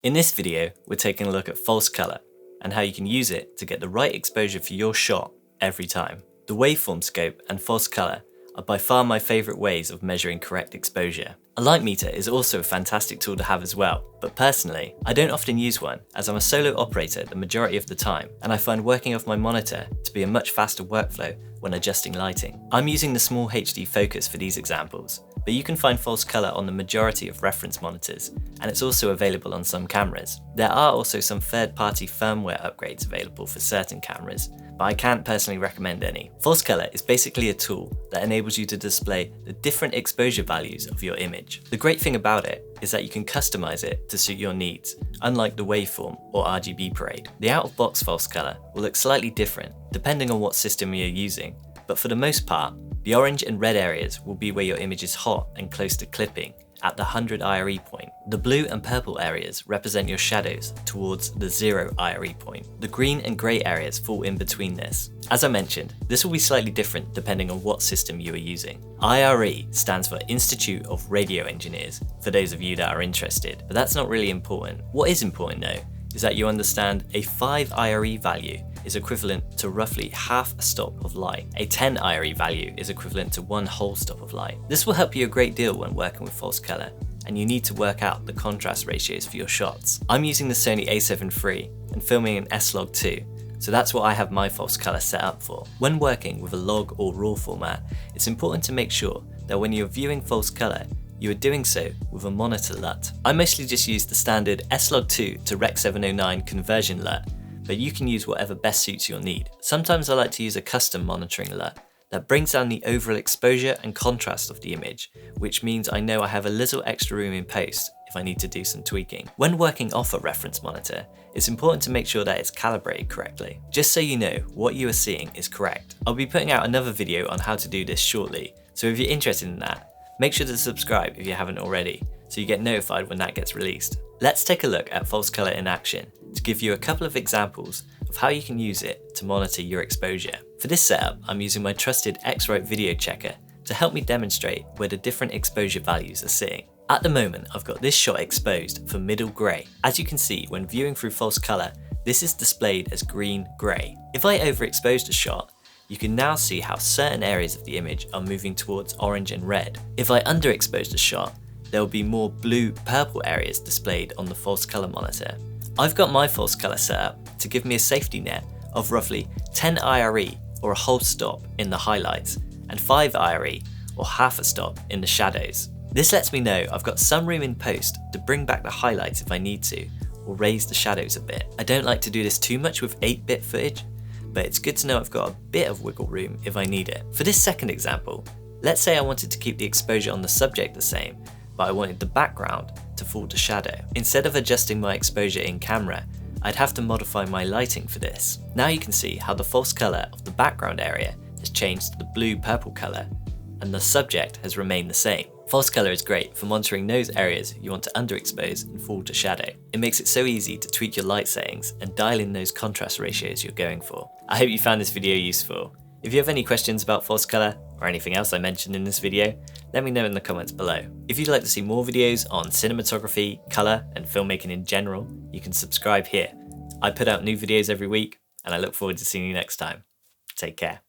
In this video, we're taking a look at false color and how you can use it to get the right exposure for your shot every time. The waveform scope and false color are by far my favorite ways of measuring correct exposure. A light meter is also a fantastic tool to have as well, but personally, I don't often use one as I'm a solo operator the majority of the time, and I find working off my monitor to be a much faster workflow when adjusting lighting. I'm using the small HD focus for these examples, but you can find false color on the majority of reference monitors, and it's also available on some cameras. There are also some third-party firmware upgrades available for certain cameras, but I can't personally recommend any. False color is basically a tool that enables you to display the different exposure values of your image. The great thing about it is that you can customize it to suit your needs, unlike the waveform or RGB parade. The out-of-box false color will look slightly different depending on what system you're using, but for the most part, the orange and red areas will be where your image is hot and close to clipping at the 100 IRE point. The blue and purple areas represent your shadows towards the 0 IRE point. The green and grey areas fall in between this. As I mentioned, this will be slightly different depending on what system you are using. IRE stands for Institute of Radio Engineers, for those of you that are interested, but that's not really important. What is important though, is that you understand a 5 IRE value is equivalent to roughly half a stop of light. A 10 IRE value is equivalent to one whole stop of light. This will help you a great deal when working with false color, and you need to work out the contrast ratios for your shots. I'm using the Sony a7 III and filming in S-Log2, so that's what I have my false color set up for. When working with a log or RAW format, it's important to make sure that when you're viewing false color, you are doing so with a monitor LUT. I mostly just use the standard S-Log2 to Rec 709 conversion LUT, but you can use whatever best suits your need. Sometimes I like to use a custom monitoring LUT that brings down the overall exposure and contrast of the image, which means I know I have a little extra room in post if I need to do some tweaking. When working off a reference monitor, it's important to make sure that it's calibrated correctly, just so you know what you are seeing is correct. I'll be putting out another video on how to do this shortly, so if you're interested in that, make sure to subscribe if you haven't already, so you get notified when that gets released. Let's take a look at false color in action to give you a couple of examples of how you can use it to monitor your exposure. For this setup, I'm using my trusted X-Rite video checker to help me demonstrate where the different exposure values are sitting. At the moment, I've got this shot exposed for middle grey. As you can see, when viewing through false color, this is displayed as green-grey. If I overexposed a shot, you can now see how certain areas of the image are moving towards orange and red. If I underexposed a shot, there will be more blue-purple areas displayed on the false color monitor. I've got my false color set up to give me a safety net of roughly 10 IRE or a whole stop in the highlights and 5 IRE or half a stop in the shadows. This lets me know I've got some room in post to bring back the highlights if I need to, or raise the shadows a bit. I don't like to do this too much with 8-bit footage, but it's good to know I've got a bit of wiggle room if I need it. For this second example, let's say I wanted to keep the exposure on the subject the same, but I wanted the background to fall to shadow. Instead of adjusting my exposure in camera, I'd have to modify my lighting for this. Now you can see how the false color of the background area has changed to the blue-purple color, and the subject has remained the same. False color is great for monitoring those areas you want to underexpose and fall to shadow. It makes it so easy to tweak your light settings and dial in those contrast ratios you're going for. I hope you found this video useful. If you have any questions about false color or anything else I mentioned in this video, let me know in the comments below. If you'd like to see more videos on cinematography, color, and filmmaking in general, you can subscribe here. I put out new videos every week, and I look forward to seeing you next time. Take care.